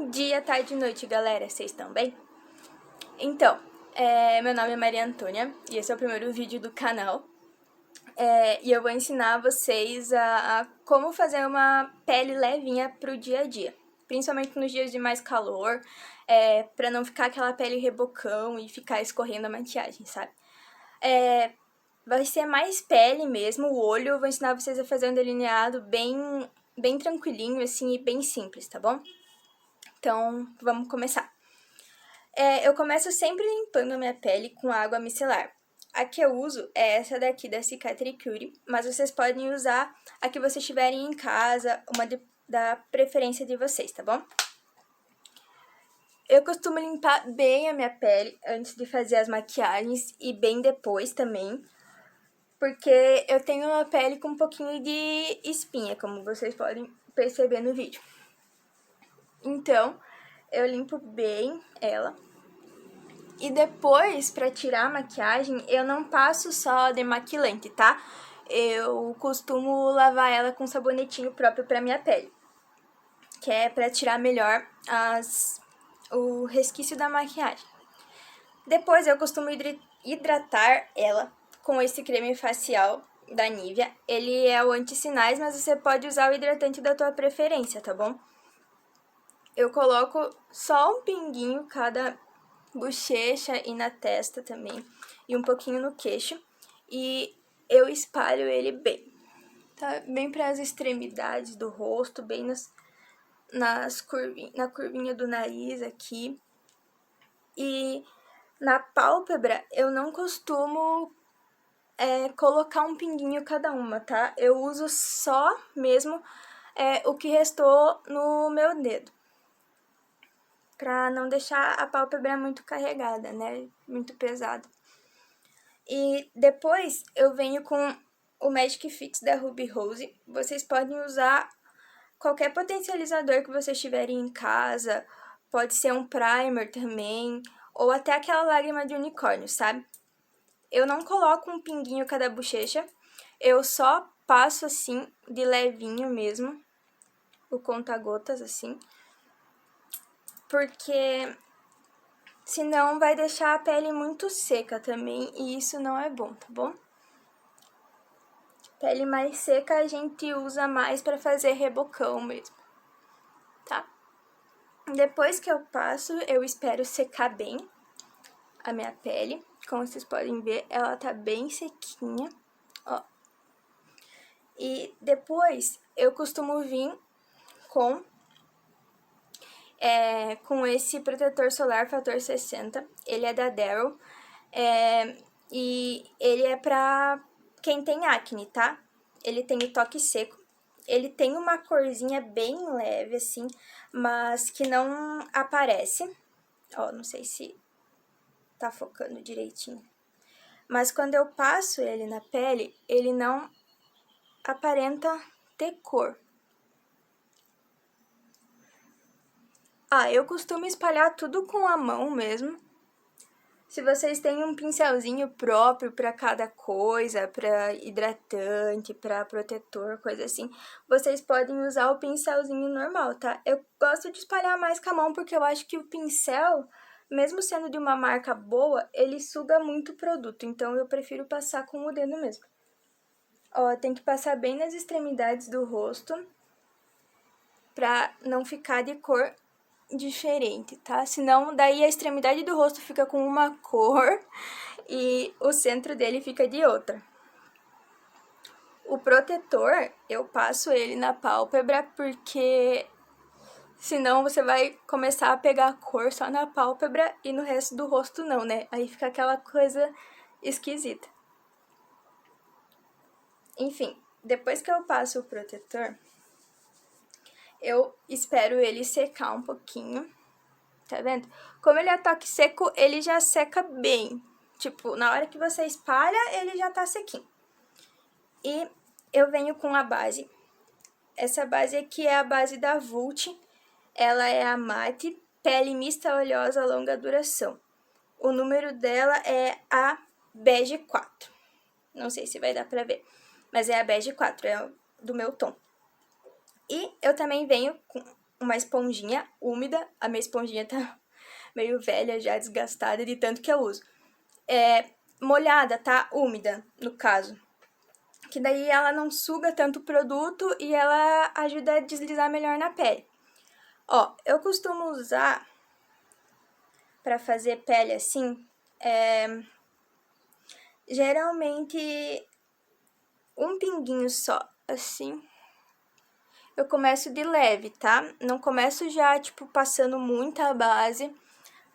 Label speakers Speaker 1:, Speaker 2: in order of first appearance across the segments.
Speaker 1: Dia, tarde e noite, galera. Vocês estão bem? Então, meu nome é Maria Antônia e esse é o primeiro vídeo do canal. E eu vou ensinar vocês a como fazer uma pele levinha pro dia a dia. Principalmente nos dias de mais calor, pra não ficar aquela pele rebocão e ficar escorrendo a maquiagem, sabe? Vai ser mais pele mesmo, o olho. Eu vou ensinar vocês a fazer um delineado bem tranquilinho, assim, e bem simples, tá bom? Então, vamos começar. Eu começo sempre limpando a minha pele com água micelar. A que eu uso é essa daqui da Cicatricure, mas vocês podem usar a que vocês tiverem em casa, da preferência de vocês, tá bom? Eu costumo limpar bem a minha pele antes de fazer as maquiagens e bem depois também, porque eu tenho uma pele com um pouquinho de espinha, como vocês podem perceber no vídeo. Então, eu limpo bem ela. E depois, pra tirar a maquiagem, eu não passo só demaquilante, tá? Eu costumo lavar ela com sabonetinho próprio pra minha pele, que é pra tirar melhor o resquício da maquiagem. Depois eu costumo hidratar ela com esse creme facial da Nivea. Ele é o anti-sinais, mas você pode usar o hidratante da tua preferência, tá bom? Eu coloco só um pinguinho cada bochecha e na testa também, e um pouquinho no queixo, e eu espalho ele bem, tá? Bem para as extremidades do rosto, bem na curvinha do nariz aqui, e na pálpebra eu não costumo colocar um pinguinho cada uma, tá? Eu uso só mesmo o que restou no meu dedo, pra não deixar a pálpebra muito carregada, né? Muito pesada. E depois eu venho com o Magic Fix da Ruby Rose. Vocês podem usar qualquer potencializador que vocês tiverem em casa. Pode ser um primer também, ou até aquela lágrima de unicórnio, sabe? Eu não coloco um pinguinho cada bochecha, eu só passo assim, de levinho mesmo, o conta-gotas assim, porque senão vai deixar a pele muito seca também, e isso não é bom, tá bom? Pele mais seca a gente usa mais pra fazer rebocão mesmo, tá? Depois que eu passo, eu espero secar bem a minha pele. Como vocês podem ver, ela tá bem sequinha, ó. E depois eu costumo vir com esse protetor solar fator 60, ele é da Darrow, e ele é pra quem tem acne, tá? Ele tem o toque seco, ele tem uma corzinha bem leve, assim, mas que não aparece. Ó, não sei se tá focando direitinho. Mas quando eu passo ele na pele, ele não aparenta ter cor. Eu costumo espalhar tudo com a mão mesmo. Se vocês têm um pincelzinho próprio para cada coisa, para hidratante, para protetor, coisa assim, vocês podem usar o pincelzinho normal, tá? Eu gosto de espalhar mais com a mão porque eu acho que o pincel, mesmo sendo de uma marca boa, ele suga muito produto, então eu prefiro passar com o dedo mesmo. Ó, tem que passar bem nas extremidades do rosto pra não ficar de cor diferente, tá? Senão, daí a extremidade do rosto fica com uma cor e o centro dele fica de outra. O protetor, eu passo ele na pálpebra porque senão você vai começar a pegar cor só na pálpebra e no resto do rosto não, né? Aí fica aquela coisa esquisita. Enfim, depois que eu passo o protetor, eu espero ele secar um pouquinho, tá vendo? Como ele é toque seco, ele já seca bem. Tipo, na hora que você espalha, ele já tá sequinho. E eu venho com a base. Essa base aqui é a base da Vult. Ela é a Mate Pele Mista Oleosa Longa Duração. O número dela é a Bege 4. Não sei se vai dar pra ver, mas é a Bege 4, é do meu tom. E eu também venho com uma esponjinha úmida. A minha esponjinha tá meio velha, já desgastada de tanto que eu uso. Molhada, tá? Úmida, no caso. Que daí ela não suga tanto o produto e ela ajuda a deslizar melhor na pele. Ó, eu costumo usar pra fazer pele assim, geralmente um pinguinho só, assim. Eu começo de leve, tá? Não começo já, tipo, passando muita base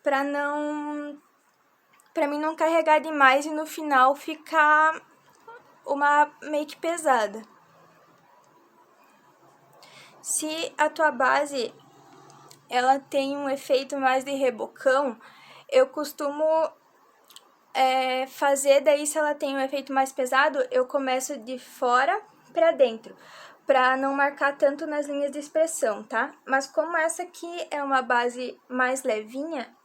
Speaker 1: pra mim não carregar demais e no final ficar uma make pesada. Se a tua base ela tem um efeito mais de rebocão, eu costumo fazer, daí se ela tem um efeito mais pesado, eu começo de fora pra dentro, pra não marcar tanto nas linhas de expressão, tá? Mas como essa aqui é uma base mais levinha,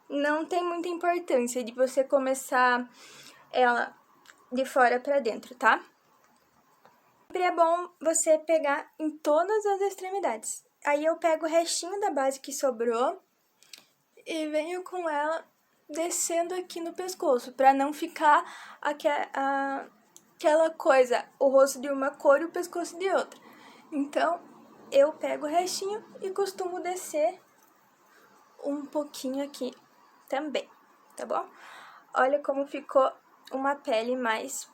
Speaker 1: não tem muita importância de você começar ela de fora pra dentro, tá? Sempre é bom você pegar em todas as extremidades. Aí eu pego o restinho da base que sobrou e venho com ela descendo aqui no pescoço, pra não ficar aquela coisa, o rosto de uma cor e o pescoço de outra. Então, eu pego o restinho e costumo descer um pouquinho aqui também, tá bom? Olha como ficou uma pele mais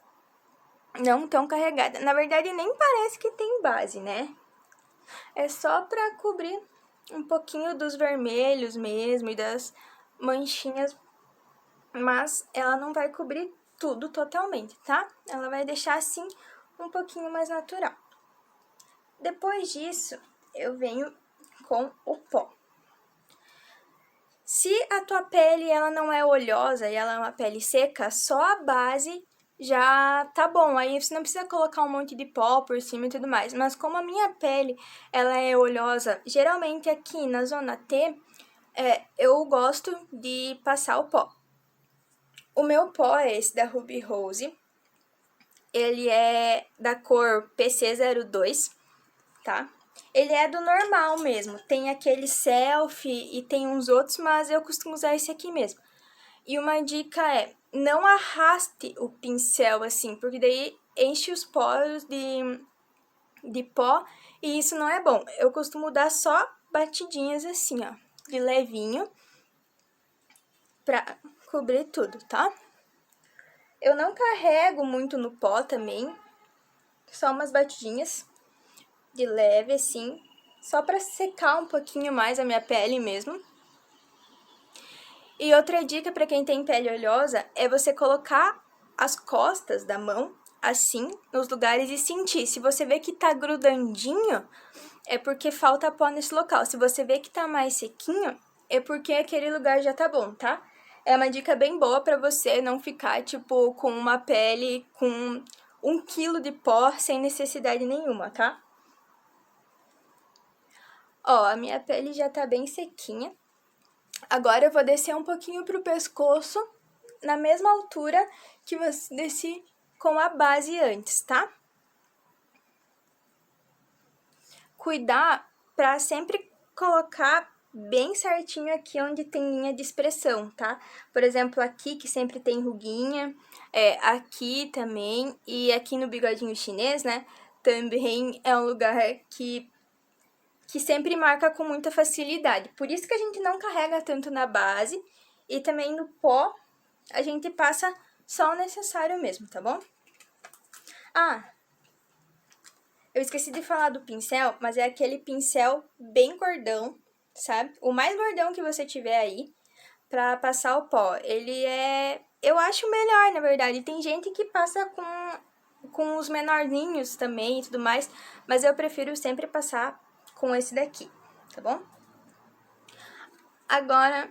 Speaker 1: não tão carregada. Na verdade, nem parece que tem base, né? É só pra cobrir um pouquinho dos vermelhos mesmo e das manchinhas, mas ela não vai cobrir tudo totalmente, tá? Ela vai deixar assim um pouquinho mais natural. Depois disso, eu venho com o pó. Se a tua pele ela não é oleosa e ela é uma pele seca, só a base já tá bom. Aí você não precisa colocar um monte de pó por cima e tudo mais. Mas como a minha pele ela é oleosa, geralmente aqui na zona T, eu gosto de passar o pó. O meu pó é esse da Ruby Rose. Ele é da cor PC02, tá? Ele é do normal mesmo. Tem aquele selfie e tem uns outros, mas eu costumo usar esse aqui mesmo. E uma dica é, não arraste o pincel assim, porque daí enche os poros de pó e isso não é bom. Eu costumo dar só batidinhas assim, ó, de levinho, pra cobrir tudo, tá? Eu não carrego muito no pó também, só umas batidinhas de leve assim, só pra secar um pouquinho mais a minha pele mesmo. E outra dica para quem tem pele oleosa é você colocar as costas da mão assim nos lugares e sentir. Se você vê que tá grudandinho, é porque falta pó nesse local. Se você vê que tá mais sequinho, é porque aquele lugar já tá bom, tá? É uma dica bem boa para você não ficar, tipo, com uma pele com 1 quilo de pó sem necessidade nenhuma, tá? Ó, a minha pele já tá bem sequinha. Agora eu vou descer um pouquinho pro pescoço, na mesma altura que você desci com a base antes, tá? Cuidar pra sempre colocar bem certinho aqui onde tem linha de expressão, tá? Por exemplo, aqui que sempre tem ruguinha, aqui também, e aqui no bigodinho chinês, né? Também é um lugar que sempre marca com muita facilidade. Por isso que a gente não carrega tanto na base e também no pó a gente passa só o necessário mesmo, tá bom? Ah, eu esqueci de falar do pincel, mas é aquele pincel bem gordão, sabe? O mais gordão que você tiver aí pra passar o pó. Ele eu acho melhor, na verdade. Tem gente que passa com os menorzinhos também e tudo mais, mas eu prefiro sempre passar com esse daqui, tá bom? Agora,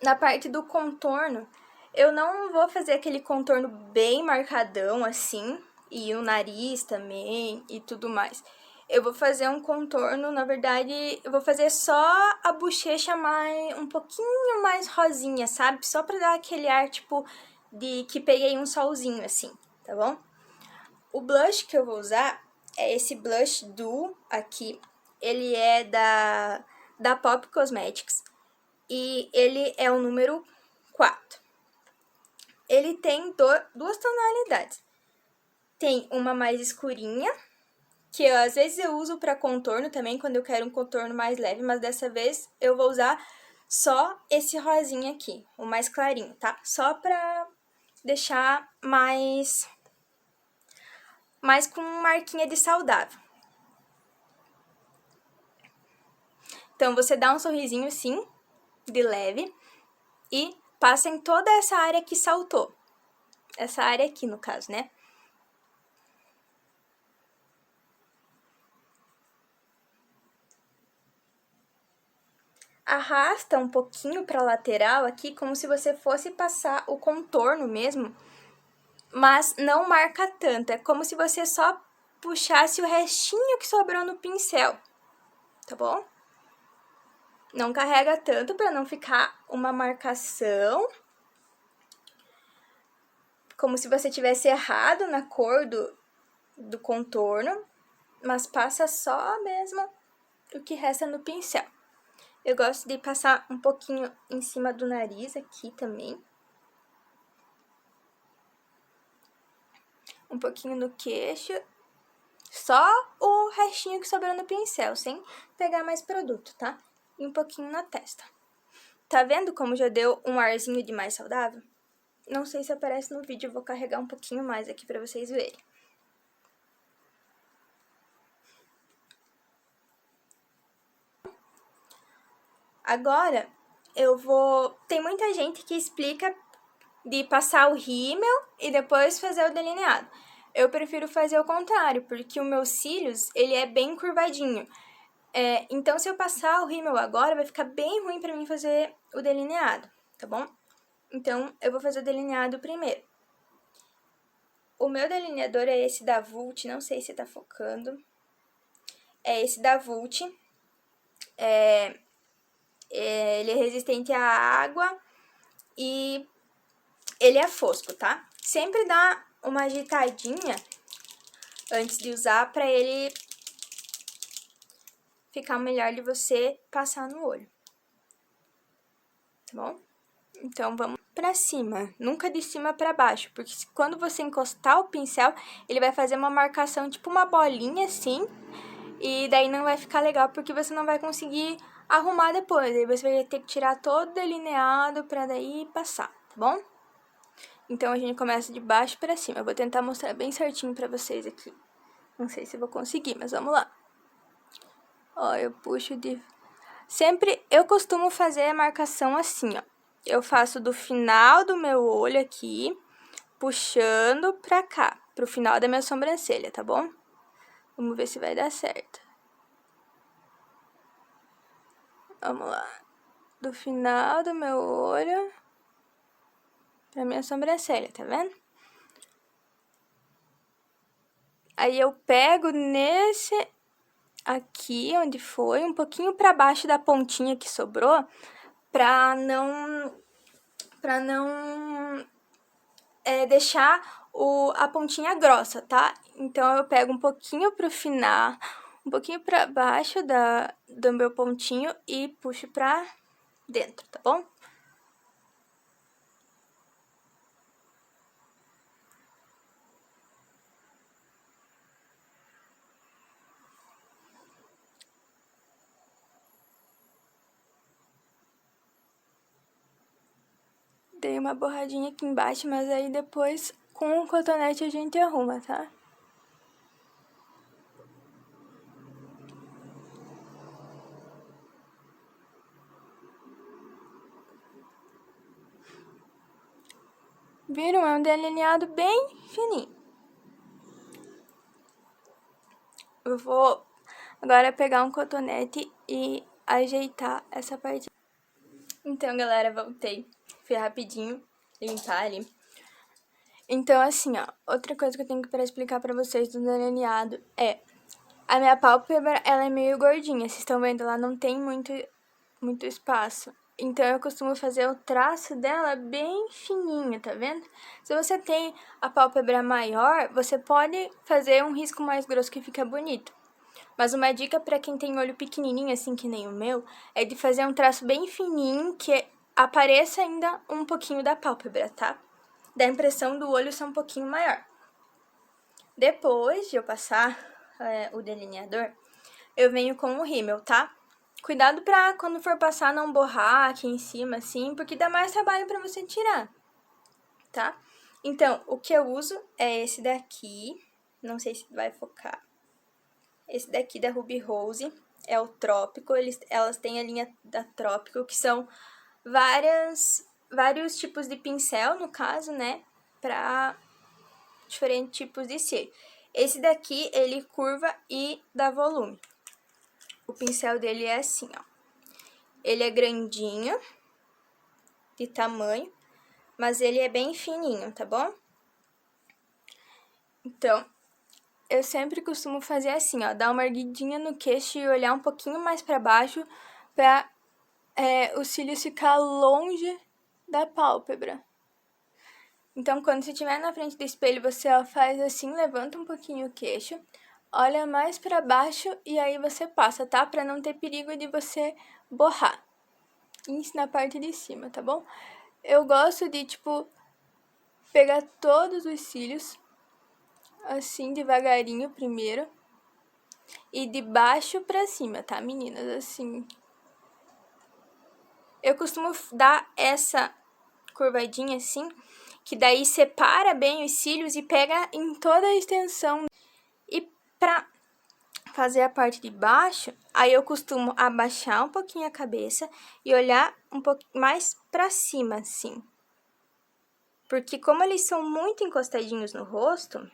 Speaker 1: na parte do contorno, eu não vou fazer aquele contorno bem marcadão assim, e o nariz também e tudo mais. Eu vou fazer um contorno, na verdade, eu vou fazer só a bochecha um pouquinho mais rosinha, sabe? Só pra dar aquele ar, tipo, de que peguei um solzinho, assim, tá bom? O blush que eu vou usar é esse blush Duo aqui, ele é da Pop Cosmetics e ele é o número 4. Ele tem duas tonalidades. Tem uma mais escurinha, que às vezes eu uso para contorno também, quando eu quero um contorno mais leve, mas dessa vez eu vou usar só esse rosinha aqui, o mais clarinho, tá? Só pra deixar mais com marquinha de saudável. Então, você dá um sorrisinho, sim, de leve, e passa em toda essa área que saltou. Essa área aqui, no caso, né? Arrasta um pouquinho pra lateral aqui, como se você fosse passar o contorno mesmo, mas não marca tanto. É como se você só puxasse o restinho que sobrou no pincel, tá bom? Não carrega tanto para não ficar uma marcação, como se você tivesse errado na cor do contorno, mas passa só mesmo o que resta no pincel. Eu gosto de passar um pouquinho em cima do nariz aqui também. Um pouquinho no queixo. Só o restinho que sobrou no pincel, sem pegar mais produto, tá? E um pouquinho na testa. Tá vendo como já deu um arzinho de mais saudável? Não sei se aparece no vídeo, eu vou carregar um pouquinho mais aqui pra vocês verem. Agora, eu vou... Tem muita gente que explica de passar o rímel e depois fazer o delineado. Eu prefiro fazer o contrário, porque o meu cílios, ele é bem curvadinho. Então, se eu passar o rímel agora, vai ficar bem ruim pra mim fazer o delineado, tá bom? Então, eu vou fazer o delineado primeiro. O meu delineador é esse da Vult, não sei se tá focando. É esse da Vult. Ele é resistente à água e ele é fosco, tá? Sempre dá uma agitadinha antes de usar pra ele ficar melhor de você passar no olho. Tá bom? Então, vamos pra cima, nunca de cima pra baixo, porque quando você encostar o pincel, ele vai fazer uma marcação, tipo uma bolinha assim, e daí não vai ficar legal, porque você não vai conseguir arrumar depois, aí você vai ter que tirar todo delineado pra daí passar, tá bom? Então, a gente começa de baixo pra cima, eu vou tentar mostrar bem certinho pra vocês aqui. Não sei se vou conseguir, mas vamos lá. Ó, eu puxo de... Sempre, eu costumo fazer a marcação assim, ó. Eu faço do final do meu olho aqui, puxando pra cá, pro final da minha sobrancelha, tá bom? Vamos ver se vai dar certo. Vamos lá. Do final do meu olho pra minha sobrancelha, tá vendo? Aí eu pego nesse aqui, onde foi, um pouquinho pra baixo da pontinha que sobrou, pra não deixar a pontinha grossa, tá? Então, eu pego um pouquinho pro final, um pouquinho pra baixo do meu pontinho e puxo pra dentro, tá bom? Dei uma borradinha aqui embaixo, mas aí depois com o cotonete a gente arruma, tá? Viram? É um delineado bem fininho. Eu vou agora pegar um cotonete e ajeitar essa parte. Então, galera, voltei. Fui rapidinho limpar ali. Então, assim, ó, outra coisa que eu tenho pra explicar pra vocês do delineado é... A minha pálpebra, ela é meio gordinha, vocês estão vendo? Ela não tem muito espaço. Então, eu costumo fazer o traço dela bem fininho, tá vendo? Se você tem a pálpebra maior, você pode fazer um risco mais grosso que fica bonito. Mas uma dica para quem tem olho pequenininho, assim que nem o meu, é de fazer um traço bem fininho que apareça ainda um pouquinho da pálpebra, tá? Dá a impressão do olho ser um pouquinho maior. Depois de eu passar o delineador, eu venho com o rímel, tá? Cuidado pra quando for passar não borrar aqui em cima, assim, porque dá mais trabalho pra você tirar, tá? Então, o que eu uso é esse daqui, não sei se vai focar. Esse daqui da Ruby Rose é o Trópico, elas têm a linha da Trópico, que são vários tipos de pincel, no caso, né, pra diferentes tipos de cílio. Esse daqui, ele curva e dá volume. O pincel dele é assim, ó. Ele é grandinho, de tamanho, mas ele é bem fininho, tá bom? Então, eu sempre costumo fazer assim, ó, dar uma erguidinha no queixo e olhar um pouquinho mais pra baixo pra os cílios ficar longe da pálpebra. Então, quando você estiver na frente do espelho, você faz assim, levanta um pouquinho o queixo, olha mais pra baixo e aí você passa, tá? Pra não ter perigo de você borrar. Isso na parte de cima, tá bom? Eu gosto de, tipo, pegar todos os cílios, assim, devagarinho primeiro. E de baixo pra cima, tá, meninas? Assim. Eu costumo dar essa curvadinha assim, que daí separa bem os cílios e pega em toda a extensão. E pra fazer a parte de baixo, aí eu costumo abaixar um pouquinho a cabeça e olhar um pouquinho mais pra cima, assim. Porque como eles são muito encostadinhos no rosto,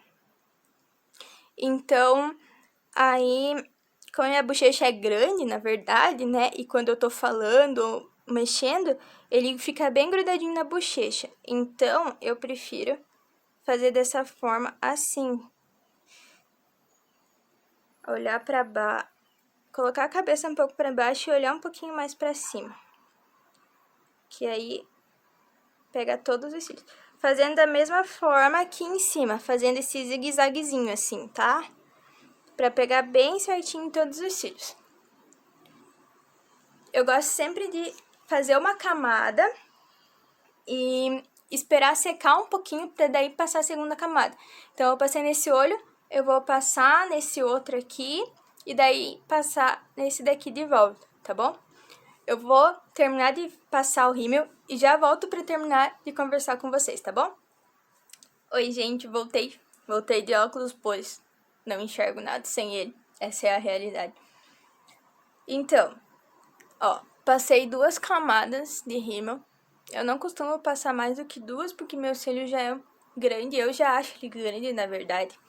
Speaker 1: então, aí, como a minha bochecha é grande, na verdade, né? E quando eu tô falando, mexendo, ele fica bem grudadinho na bochecha. Então, eu prefiro fazer dessa forma assim. Olhar pra baixo, colocar a cabeça um pouco pra baixo e olhar um pouquinho mais pra cima. Que aí, pega todos os cílios. Fazendo da mesma forma aqui em cima, fazendo esse zigue-zaguezinho assim, tá? Pra pegar bem certinho todos os cílios. Eu gosto sempre de fazer uma camada e esperar secar um pouquinho pra daí passar a segunda camada. Então, eu passei nesse olho, eu vou passar nesse outro aqui e daí passar nesse daqui de volta, tá bom? Eu vou terminar de passar o rímel e já volto pra terminar de conversar com vocês, tá bom? Oi, gente, voltei. Voltei de óculos, pois não enxergo nada sem ele. Essa é a realidade. Então, ó, passei 2 camadas de rímel. Eu não costumo passar mais do que 2, porque meu cílio já é grande. Eu já acho ele grande, na verdade.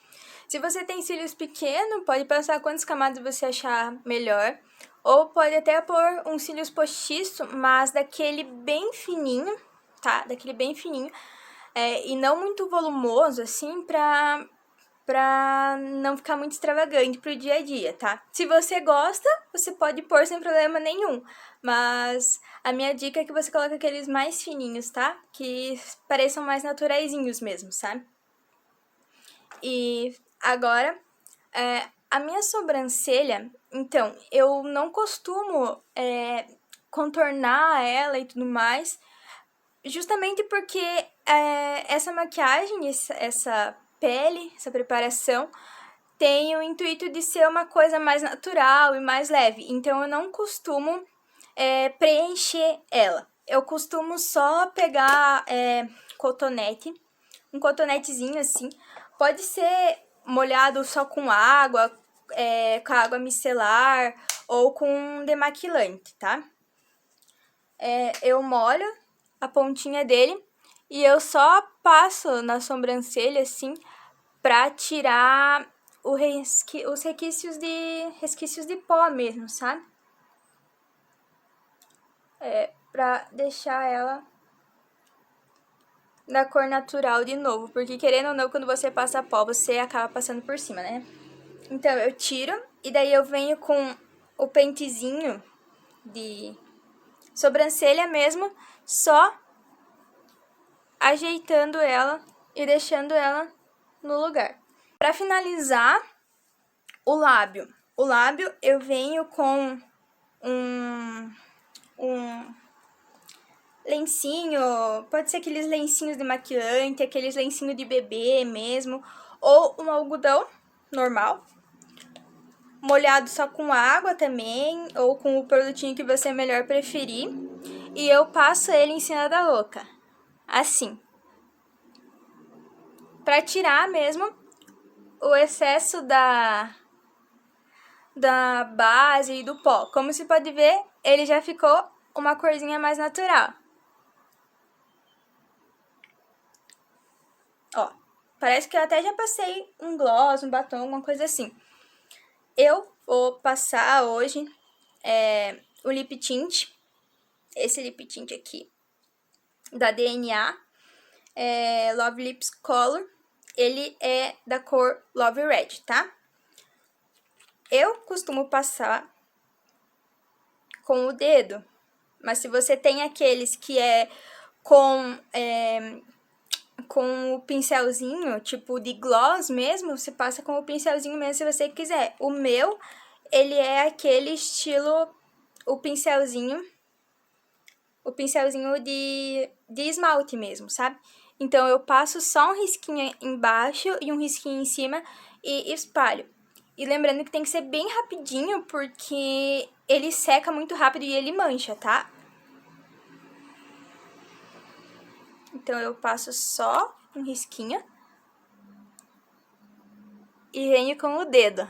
Speaker 1: Se você tem cílios pequenos, pode passar quantas camadas você achar melhor. Ou pode até pôr um cílios postiço, mas daquele bem fininho, tá? Daquele bem fininho. E não muito volumoso, assim, pra não ficar muito extravagante pro dia a dia, tá? Se você gosta, você pode pôr sem problema nenhum. Mas a minha dica é que você coloque aqueles mais fininhos, tá? Que pareçam mais naturaizinhos mesmo, sabe? E agora, a minha sobrancelha, então, eu não costumo contornar ela e tudo mais, justamente porque essa maquiagem, essa pele, essa preparação, tem o intuito de ser uma coisa mais natural e mais leve. Então, eu não costumo preencher ela. Eu costumo só pegar cotonete, um cotonetezinho assim. Pode ser molhado só com água micelar ou com demaquilante, tá? Eu molho a pontinha dele e eu só passo na sobrancelha, assim, pra tirar os resquícios de pó mesmo, sabe? Pra deixar ela da cor natural de novo, porque querendo ou não, quando você passa pó, você acaba passando por cima, né? Então, eu tiro e daí eu venho com o pentezinho de sobrancelha mesmo, só ajeitando ela e deixando ela no lugar. Para finalizar, o lábio. o lábio, eu venho com um lencinho, pode ser aqueles lencinhos de maquiante, aqueles lencinhos de bebê mesmo, ou um algodão normal, molhado só com água também, ou com o produtinho que você melhor preferir, e eu passo ele em cima da boca, assim, pra tirar mesmo o excesso da base e do pó. Como você pode ver, ele já ficou uma corzinha mais natural. Ó, parece que eu até já passei um gloss, um batom, alguma coisa assim. Eu vou passar hoje o lip tint, esse lip tint aqui, da DNA, Love Lips Color. Ele é da cor Love Red, tá? Eu costumo passar com o dedo, mas se você tem aqueles que é com o pincelzinho, tipo de gloss mesmo, você passa com o pincelzinho mesmo se você quiser. O meu, ele é aquele estilo, o pincelzinho de esmalte mesmo, sabe? Então, eu passo só um risquinho embaixo e um risquinho em cima e espalho. E lembrando que tem que ser bem rapidinho, porque ele seca muito rápido e ele mancha, tá? Então, eu passo só um risquinho e venho com o dedo.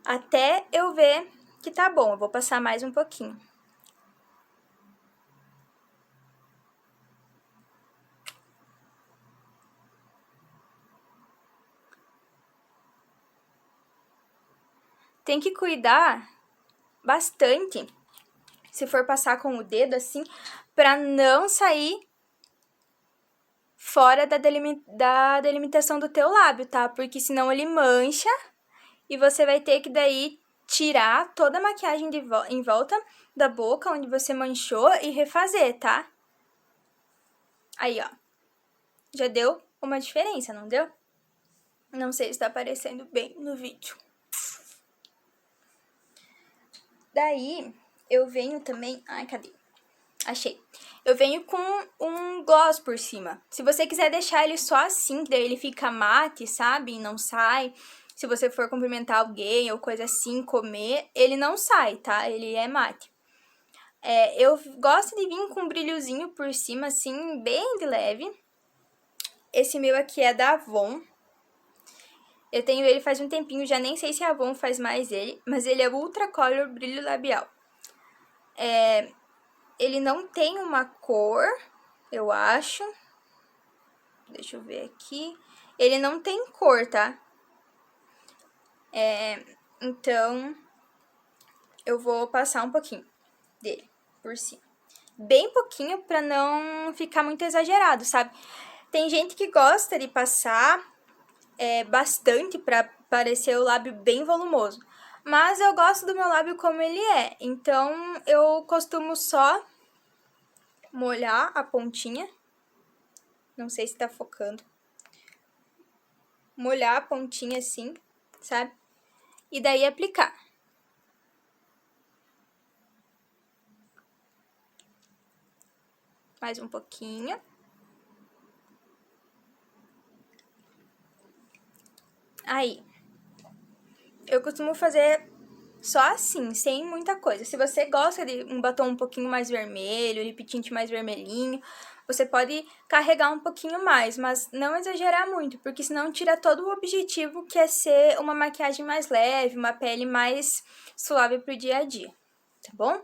Speaker 1: Até eu ver que tá bom, eu vou passar mais um pouquinho. Tem que cuidar bastante, se for passar com o dedo assim, pra não sair fora da delimitação do teu lábio, tá? Porque senão ele mancha e você vai ter que daí tirar toda a maquiagem em volta da boca onde você manchou e refazer, tá? Aí, ó. Já deu uma diferença, não deu? Não sei se tá aparecendo bem no vídeo. Daí, eu venho também... Ai, cadê? Achei. Eu venho com um gloss por cima. Se você quiser deixar ele só assim, daí ele fica mate, sabe? E não sai. Se você for cumprimentar alguém ou coisa assim, comer, ele não sai, tá? Ele é mate. Eu gosto de vir com um brilhozinho por cima, assim, bem de leve. Esse meu aqui é da Avon. Eu tenho ele faz um tempinho, já nem sei se a Avon faz mais ele, mas ele é Ultra Color Brilho Labial. Ele não tem uma cor, eu acho. Deixa eu ver aqui. Ele não tem cor, tá? Então, eu vou passar um pouquinho dele por cima. Bem pouquinho pra não ficar muito exagerado, sabe? Tem gente que gosta de passar bastante pra parecer o lábio bem volumoso. Mas eu gosto do meu lábio como ele é. Então, eu costumo só molhar a pontinha. Não sei se tá focando. Molhar a pontinha assim, sabe? E daí aplicar. Mais um pouquinho. Aí. Eu costumo fazer só assim, sem muita coisa. Se você gosta de um batom um pouquinho mais vermelho, lip tint mais vermelhinho, você pode carregar um pouquinho mais, mas não exagerar muito, porque senão tira todo o objetivo que é ser uma maquiagem mais leve, uma pele mais suave pro dia a dia, tá bom?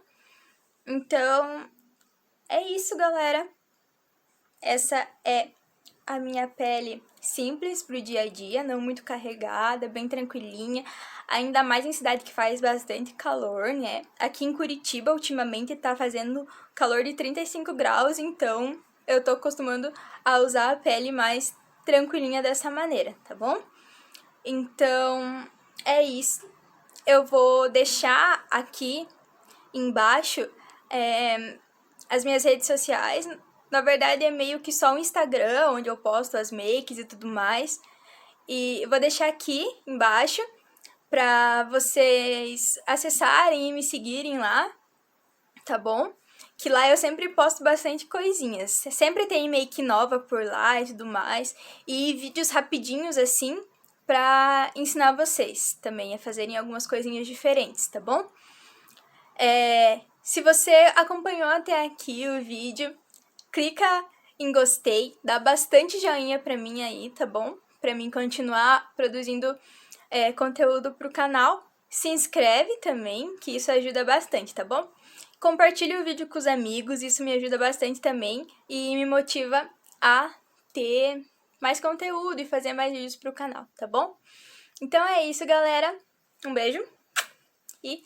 Speaker 1: Então, é isso, galera. Essa é a minha pele simples pro dia a dia, não muito carregada, bem tranquilinha, ainda mais em cidade que faz bastante calor, né? Aqui em Curitiba, ultimamente, tá fazendo calor de 35 graus, então eu tô acostumando a usar a pele mais tranquilinha dessa maneira, tá bom? Então, é isso. Eu vou deixar aqui embaixo as minhas redes sociais, Na verdade, é meio que só o Instagram, onde eu posto as makes e tudo mais. E eu vou deixar aqui embaixo pra vocês acessarem e me seguirem lá, tá bom? Que lá eu sempre posto bastante coisinhas. Sempre tem make nova por lá e tudo mais. E vídeos rapidinhos assim pra ensinar vocês também a fazerem algumas coisinhas diferentes, tá bom? Se você acompanhou até aqui o vídeo, clica em gostei, dá bastante joinha pra mim aí, tá bom? Pra mim continuar produzindo conteúdo pro canal. Se inscreve também, que isso ajuda bastante, tá bom? Compartilhe o vídeo com os amigos, isso me ajuda bastante também e me motiva a ter mais conteúdo e fazer mais vídeos pro canal, tá bom? Então é isso, galera. Um beijo e